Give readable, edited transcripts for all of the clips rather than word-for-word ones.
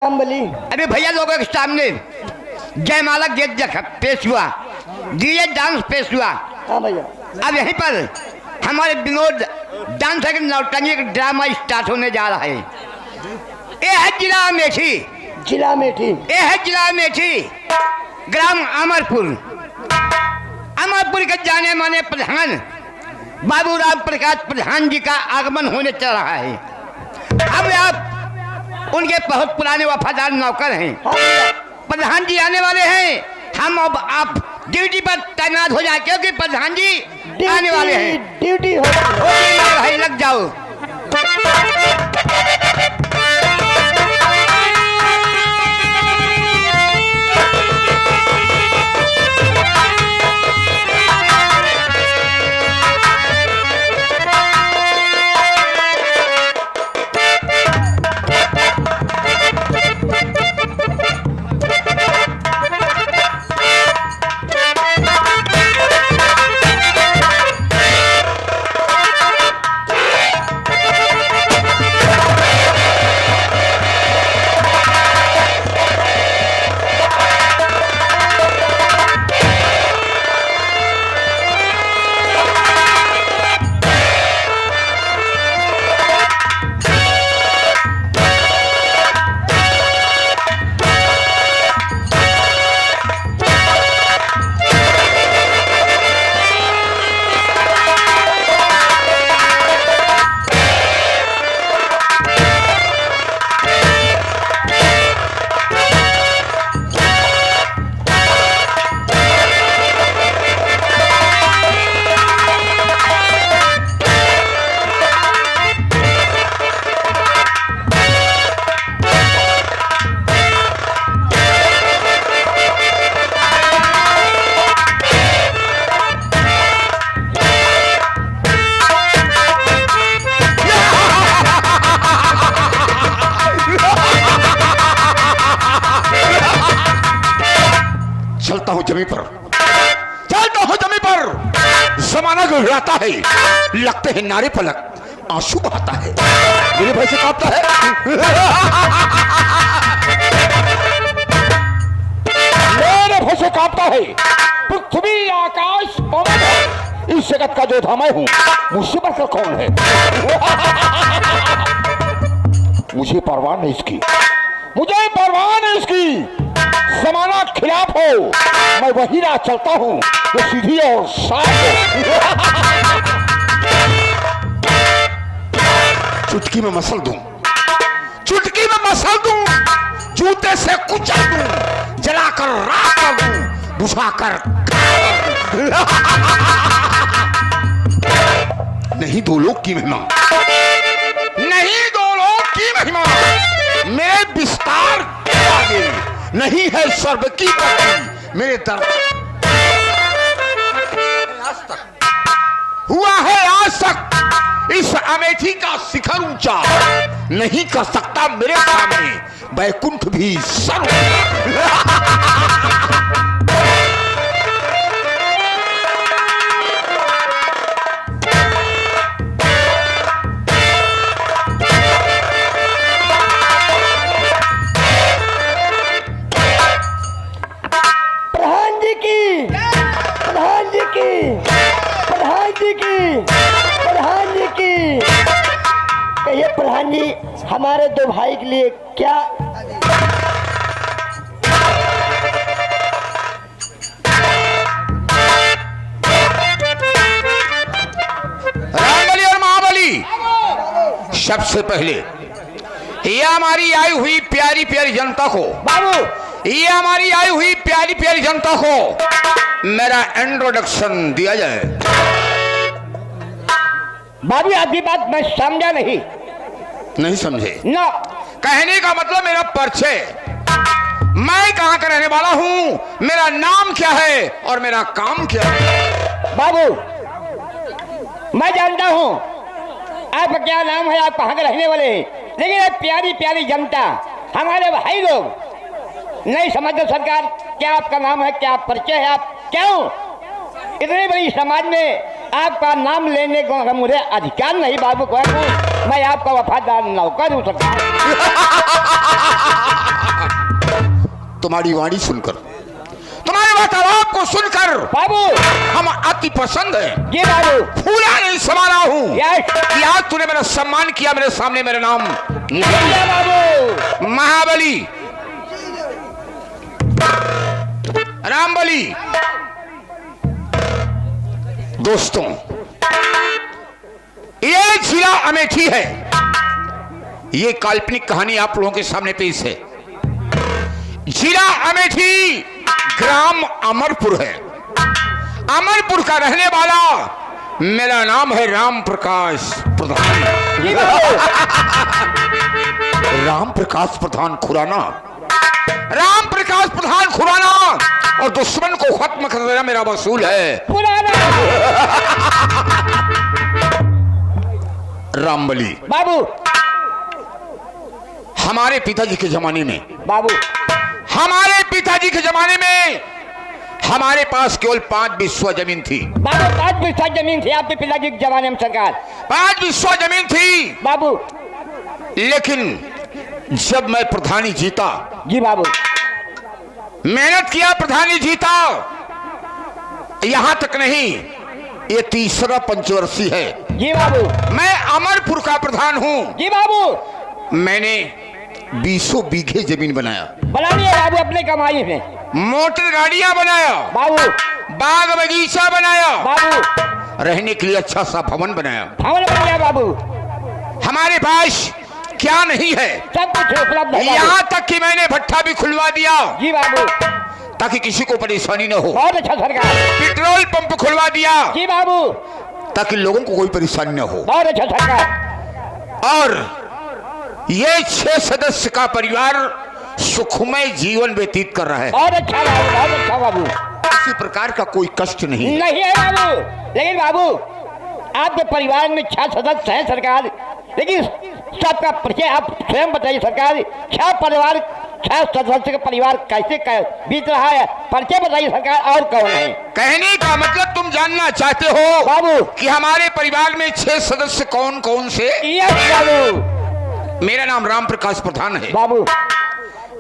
बोली। अभी भैया लोगों के सामने जयमाला गीत पेश हुआ, डीजे डांस पेश हुआ। हाँ भैया। अब यहीं पर हमारे विनोद डांस के नौटंकी का ड्रामा स्टार्ट होने जा रहा है। ये है जिला अमेठी। जिला अमेठी। ये है जिला अमेठी, ग्राम अमरपुर। अमरपुर के जाने माने प्रधान बाबूराव प्रकाश प्रधान जी का आगमन होने चल रहा है। अब आप उनके बहुत पुराने वफादार नौकर हैं। हाँ भैया। प्रधान जी आने वाले हैं। हम अब आप ड्यूटी पर तैनात हो जाए, क्योंकि प्रधान जी आने वाले हैं। ड्यूटी हो भाई लग जाओ। चलता हूं जमीन पर, चलता हूं जमीन पर। जमाना घबराता है, लगते हैं नारे पलक, आंसू बहाता है, मेरे भाई से कांपता है। मेरे भाई से कांपता है पृथ्वी आकाश पवन है। इस जगत का जो धाम हूं, मुझसे बढ़कर कौन है? मुझे परवाह नहीं इसकी, मुझे परवाह नहीं इसकी। जमाना खिलाफ हो, मैं वही राह चलता हूं जो सीधी और साफ हो। चुटकी में मसल दूं, चुटकी में मसल दूं, जूते से कुचल दूं, जलाकर राख कर दूं, बुझाकर नहीं दो लोग की महिमा, नहीं दो लोग की महिमा मेरे विस्तार के आगे, नहीं है सर्व की गति मेरे दर। हुआ है आज तक इस अमेठी का शिखर ऊंचा, नहीं कर सकता मेरे सामने बैकुंठ भी सर। कहिए प्रधान जी, हमारे दो भाई के लिए क्या रामबली और महाबली, सबसे पहले ये हमारी आई हुई प्यारी प्यारी जनता को, बाबू ये हमारी आई हुई प्यारी प्यारी जनता को मेरा इंट्रोडक्शन दिया जाए। बाबू आधी बात मैं समझा नहीं। नहीं समझे ना, कहने का मतलब मेरा परिचय, मैं कहां का रहने वाला हूं, मेरा नाम क्या है और मेरा काम क्या है। बाबू मैं जानता हूं आपका क्या नाम है, आप कहां के रहने वाले हैं, लेकिन ये प्यारी प्यारी जनता, हमारे भाई लोग नहीं समझते सरकार क्या आपका नाम है, क्या परिचय है, आप क्यों इतनी बड़ी समाज में आपका नाम लेने को मुझे अधिकार नहीं। बाबू मैं आपका वफादार नौकर हूं सरकार। तुम्हारी वाणी सुनकर, तुम्हारे वार्तालाप को सुनकर बाबू हम अति पसंद है। जी बाबू फूला नहीं समाना हूँ यस कि आज तूने मेरा सम्मान किया, मेरे सामने मेरा नाम भैया बाबू महाबली, रामबली। दोस्तों, ये जिला अमेठी है। ये काल्पनिक कहानी आप लोगों के सामने पेश है। जिला अमेठी, ग्राम अमरपुर है। अमरपुर का रहने वाला मेरा नाम है राम प्रकाश प्रधान। जी बाबू राम प्रकाश प्रधान खुराना, राम प्रकाश प्रधान खुराना, और दुश्मन को खत्म कर देना मेरा वसूल है। पुराना रामबली, बाबू हमारे पिताजी के जमाने में, बाबू हमारे पिताजी के जमाने में हमारे पास केवल 5 बिस्वा जमीन थी। बाबू 5 बिस्वा जमीन थी आपके पिताजी के जमाने में सरकार। 5 बिस्वा जमीन थी, बाबू लेकिन जब मैं प्रधानी जीता, जी बाबू मेहनत किया, प्रधानी जीता, यहां तक नहीं, ये तीसरा पंचवर्षीय है। जी बाबू मैं अमरपुर का प्रधान हूं। जी बाबू मैंने 20 बीघे जमीन बनाया, बना लिया बाबू अपने कमाई में। मोटर गाड़ियां बनाया, बाबू बाग बगीचा बनाया, बाबू रहने के लिए अच्छा सा भवन बनाया। भवन बन गया बाबू, हमारे पास क्या नहीं है, सब कुछ उपलब्ध है बाबू। यहां तक कि मैंने भट्ठा भी खुलवा दिया जी बाबू ताकि किसी को परेशानी न हो। बहुत अच्छा सरकार। पेट्रोल पंप खुलवा दिया जी बाबू ताकि लोगों को कोई परेशानी न हो। बहुत अच्छा सरकार। और ये 6 सदस्य का परिवार सुखमय जीवन व्यतीत कर रहा है। बहुत अच्छा बाबू, बहुत अच्छा बाबू। किसी प्रकार का कोई कष्ट नहीं। नहीं है बाबू, लेकिन बाबू आपके परिवार में 6 सदस्य हैं सरकार, लेकिन सबका परिचय आप स्वयं बताइए सरकार। 6 सदस्य का परिवार कैसे बीत रहा है, परिचय बताइए सरकार। और कौन है? कहने का मतलब तुम जानना चाहते हो बाबू कि हमारे परिवार में 6 सदस्य कौन कौन से? यस बाबू। मेरा नाम राम प्रकाश प्रधान है। बाबू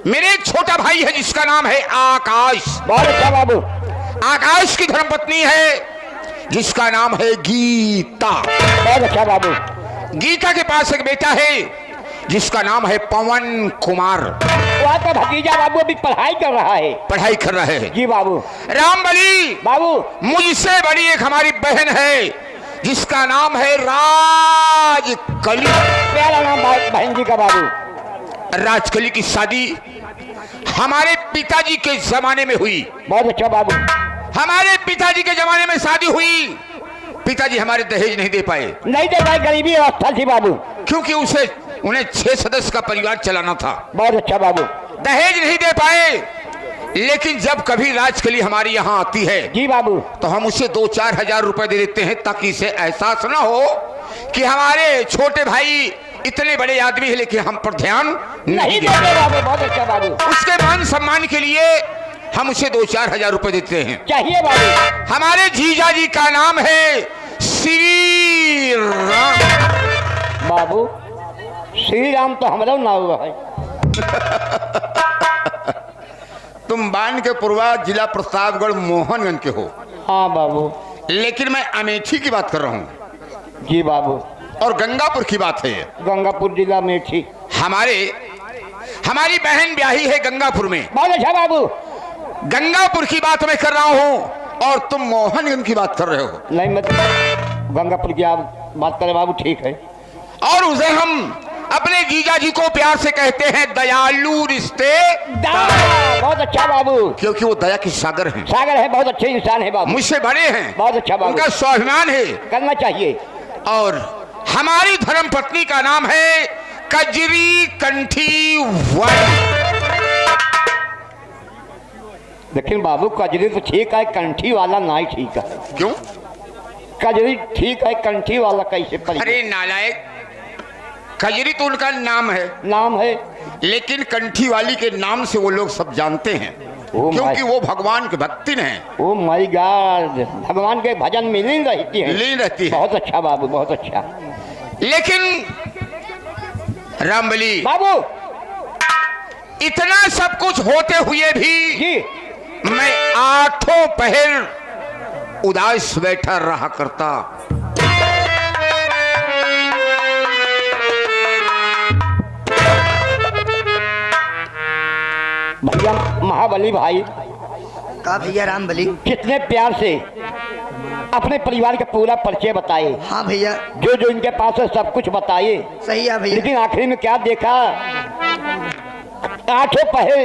मेरे एक छोटा भाई है जिसका नाम है आकाश। बहुत अच्छा बाबू। आकाश की धर्मपत्नी है जिसका नाम है गीता। बहुत अच्छा बाबू। गीता के पास एक बेटा है जिसका नाम है पवन कुमार। वो आपका भतीजा बाबू अभी पढ़ाई कर रहा है। पढ़ाई कर रहे हैं। जी बाबू। रामबली, बाबू मुझसे बड़ी एक हमारी बहन है जिसका नाम है राजकली। प्यारा नाम बहन जी का बाबू। राजकली की शादी हमारे पिताजी के जमाने में हुई। बहुत अच्छा बाबू। हमारे पिताजी के जमाने में शादी हुई। पिताजी हमारे दहेज नहीं दे पाए। नहीं दे पाए, गरीबी अवस्था थी बाबू, क्योंकि उन्हें 6 सदस्य का परिवार चलाना था। बहुत अच्छा बाबू। दहेज नहीं दे पाए, लेकिन जब कभी राजकली हमारी यहाँ आती है जी बाबू तो हम उसे 2-4 हजार रुपए दे देते हैं ताकि इसे एहसास ना हो कि हमारे छोटे भाई इतने बड़े आदमी है लेकिन हम पर ध्यान नहीं देते बाबू। बहुत अच्छा बाबू। उसके मान सम्मान के लिए हम उसे 2-4 हजार रुपए देते हैं। चाहिए बाबू। हमारे जीजा जी का नाम है श्री राम। बाबू श्री राम तो हमारा नाम है। तुम बान के पूर्वा जिला प्रतापगढ़ मोहनगंज के हो। हाँ बाबू। लेकिन मैं अमेठी की बात कर रहा हूँ। जी बाबू। और गंगापुर की बात है। गंगापुर जिला में थी। हमारी बहन ब्याही है गंगापुर में। बहुत अच्छा बाबू। गंगापुर की बात मैं कर रहा हूँ और तुम मोहनगंज की बात कर रहे हो। नहीं मत गंगापुर की आप बात करें बाबू, ठीक है। और उसे हम अपने जीजा जी को प्यार से कहते हैं दयालु रिश्ते। बहुत अच्छा बाबू, क्योंकि वो दया के सागर हैं। सागर है, बहुत अच्छे इंसान है बाबू। मुझसे बड़े हैं। बहुत अच्छा बाबू। उनका स्वाभिमान है, करना चाहिए। और हमारी धर्मपत्नी का नाम है कजरी कंठी वाली। लेकिन बाबू कजरी तो ठीक है, कंठी वाला नहीं ठीक है। क्यों? कजरी ठीक है, कंठी वाला कैसे पड़ेगा? अरे नालायक, कजरी तो उनका नाम है, नाम है, लेकिन कंठी वाली के नाम से वो लोग सब जानते हैं क्योंकि वो भगवान के भक्तिन हैं। ओ माय गॉड, भगवान के भजन में लीन रहती है। लीन रहती है। बहुत अच्छा बाबू, बहुत अच्छा। लेकिन रामबली बाबू इतना सब कुछ होते हुए भी जी मैं 8 पहर उदास बैठा रहा करता। भैया महाबली भाई, का भैया राम बली? कितने प्यार से अपने परिवार का पूरा परिचय बताए, हाँ भैया, जो जो इनके पास है सब कुछ बताइए, सही है भैया। लेकिन आखिरी में क्या देखा, 8 पहर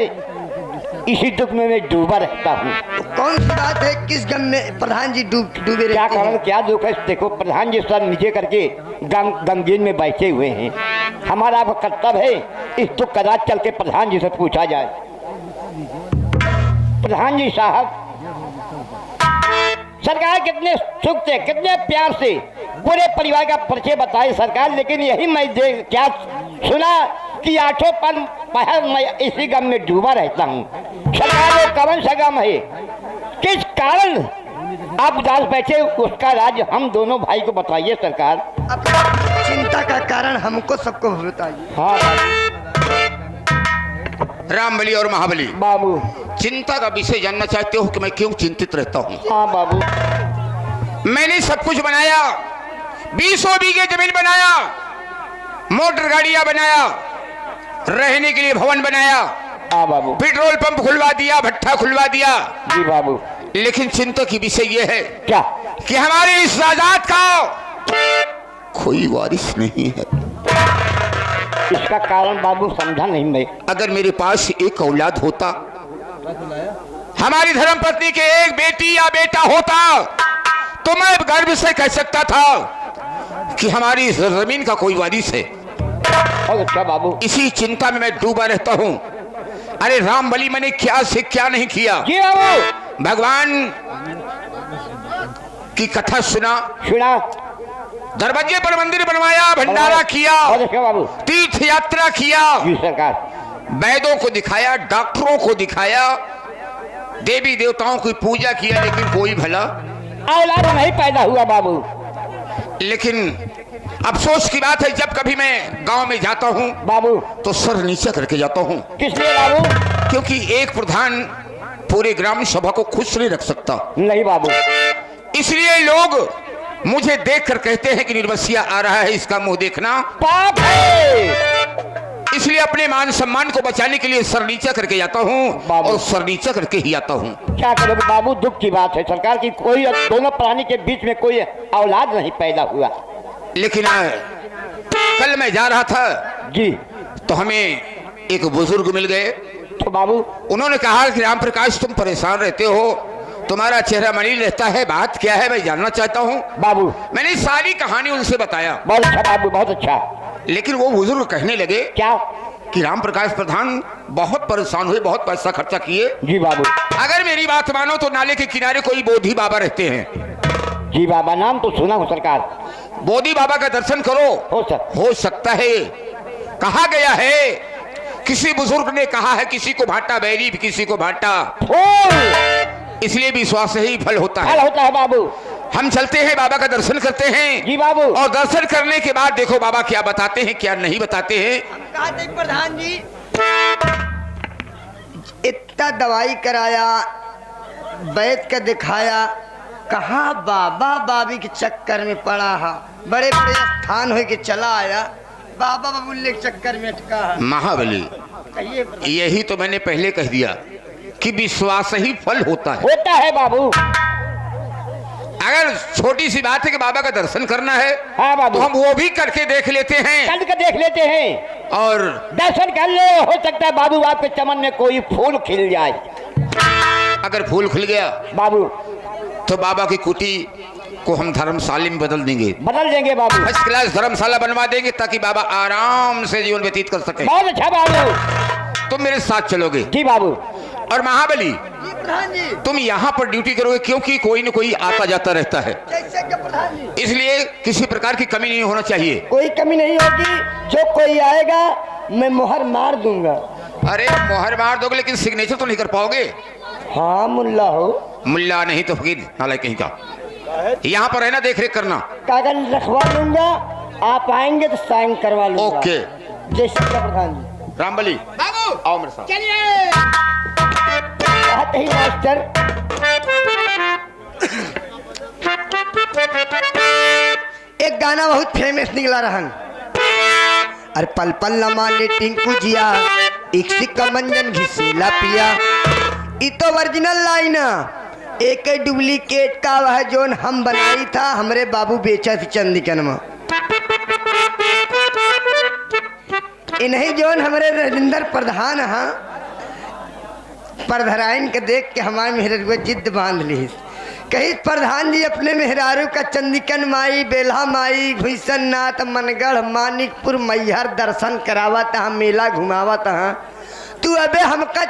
इसी दुख में मैं डूबा रहता हूँ। तो कौन सी बात है, किस गम में प्रधान जी डूबे क्या रहते कारण, हैं? क्या दुख है? देखो प्रधान जी सर नीचे करके गमगीन में बैठे हुए हैं। हमारा अब कर्तव्य है इस दुख का राज चल के प्रधान जी से पूछा जाए। प्रधान जी साहब, सरकार कितने सुख से कितने प्यार से पूरे परिवार का परिचय बताए सरकार, लेकिन यही मैं क्या सुना कि 8 पहर मैं इसी गम में डूबा रहता हूँ। सरकार वो कौन सा गम है, किस कारण आप उदास बैठे, उसका राज हम दोनों भाई को बताइए सरकार। अपनी चिंता का कारण हमको सबको बताइए। हाँ रामबली और महाबली, बाबू। चिंता का विषय जानना चाहते हो कि मैं क्यों चिंतित रहता हूँ? हाँ बाबू। मैंने सब कुछ बनाया, 20 बीघे जमीन बनाया, मोटर गाड़ियां बनाया, रहने के लिए भवन बनाया, हाँ बाबू। पेट्रोल पंप खुलवा दिया, भट्ठा खुलवा दिया। जी बाबू। लेकिन चिंता की विषय यह है क्या कि हमारे इस आजाद का कोई वारिस नहीं है। इसका कारण बाबू समझा नहीं मैं। अगर मेरे पास एक औलाद होता, हमारी धर्मपत्नी के एक बेटी या बेटा होता, तो मैं गर्व से कह सकता था कि हमारी जमीन का कोई वारिस है। और अच्छा बाबू। इसी चिंता में मैं डूबा रहता हूँ। अरे रामबली, मैंने क्या से क्या नहीं किया। जी बाबू। भगवान की कथा सुना, दरवाजे पर मंदिर बनवाया, भंडारा किया, और अच्छा बाबू। तीर्थ यात्रा किया, जी सरकार। वैद्यों को दिखाया, डॉक्टरों को दिखाया, देवी देवताओं की पूजा किया, लेकिन कोई भला औलाद नहीं पैदा हुआ बाबू। लेकिन अफसोस की बात है, जब कभी मैं गांव में जाता हूं बाबू। तो सर नीचे करके जाता हूं। किस लिए बाबू? क्योंकि एक प्रधान पूरे ग्राम सभा को खुश नहीं रख सकता। नहीं बाबू। इसलिए लोग मुझे देखकर कहते हैं कि निर्वसिया आ रहा है, इसका मुंह देखना पाप है। इसलिए अपने मान सम्मान को बचाने के लिए सर नीचा करके जाता हूँ, बाबू। और सर नीचा करके ही आता हूँ। क्या करोगे बाबू, दुख की बात है सरकार की, कोई दोनों प्राणी के बीच में कोई औलाद नहीं पैदा हुआ। लेकिन कल मैं जा रहा था जी। तो हमें एक बुजुर्ग मिल गए। तो बाबू उन्होंने कहा कि राम प्रकाश, तुम परेशान रहते हो, तुम्हारा चेहरा मलिन रहता है, बात क्या है, मैं जानना चाहता हूँ। बाबू। मैंने सारी कहानी उनसे बताया। बहुत अच्छा बाबू, बहुत अच्छा। लेकिन वो बुजुर्ग कहने लगे क्या? कि राम प्रकाश प्रधान बहुत परेशान हुए, बहुत पैसा खर्चा किए। जी बाबू। अगर मेरी बात मानो तो नाले के किनारे कोई बोधी बाबा रहते हैं। जी बाबा, नाम तो सुना हो सरकार। बोधी बाबा का दर्शन करो, हो सकता है, कहा गया है, किसी बुजुर्ग ने कहा है, किसी को भाटा बैरी, किसी को भाटा फूल, इसलिए विश्वास से ही फल होता है। फल होता है बाबू। हम चलते हैं, बाबा का दर्शन करते हैं। जी बाबू। और दर्शन करने के बाद देखो बाबा क्या बताते हैं, क्या नहीं बताते हैं। प्रधान जी, इतना दवाई कराया, वैद्य का दिखाया, कहा बाबा बाबी के चक्कर में पड़ा है, बड़े बड़े स्थान हो के चला आया, बाबा बाबुल्ले के चक्कर में अटका है। महाबली, कहिए। यही तो मैंने पहले कह दिया कि विश्वास ही फल होता है। होता है बाबू। अगर छोटी सी बात है कि बाबा का दर्शन करना है, हाँ बाबू, तो हम वो भी करके देख लेते हैं। कर के देख लेते हैं और दर्शन कर ले, हो सकता है बाबू आपके चमन में कोई फूल खिल जाए। अगर फूल खिल गया बाबू तो बाबा की कुटी को हम धर्मशाला में बदल देंगे, बदल देंगे बाबू। फर्स्ट क्लास धर्मशाला बनवा देंगे, ताकि बाबा आराम से जीवन व्यतीत कर सके। बहुत अच्छा बाबू। तुम मेरे साथ चलोगे। जी बाबू। और महाबली, प्रधान जी, तुम यहाँ पर ड्यूटी करोगे, क्योंकि कोई न कोई आता जाता रहता है, कैसे क्या प्रधान जी? इसलिए किसी प्रकार की कमी नहीं होना चाहिए। कोई कमी नहीं होगी, जो कोई आएगा मैं मोहर मार दूंगा। अरे मोहर मार दोगे, लेकिन सिग्नेचर तो नहीं कर पाओगे। हाँ मुल्ला हो। मुल्ला नहीं तो फकीर नालायक कहीं का। यहाँ पर रहना, देख रेख करना। कागज रखवा लूंगा, आप आएंगे तो साइन करवा लूंगा। ओके। जय श्री कृष्ण प्रधान जी। रामबली, बाबू आओ मेरे साथ। चलिए बात ही मास्टर। एक गाना बहुत फेमस निकला रहन, अरे पल पल न माने टिंकू जिया, एक सिक्का मंजन घिसेला पिया। ई तो ओरिजिनल लाइन है, एक डुप्लीकेट का वह जोन हम बनाई था, हमरे बाबू बेचा थी चंदिकन में। इन्हीं जोन हमारे राजेंद्र प्रधान हाँ प्रधान के देख के हमारे मेहरारू जिद बांध ली। कहीं प्रधान जी अपने मेहरारू का चंदिकन माई, बेल्हा माई, भुईसन नाथ, मनगढ़, मानिकपुर, मैहर दर्शन करावत हाँ, मेला घुमावत हाँ। तू अबे हमका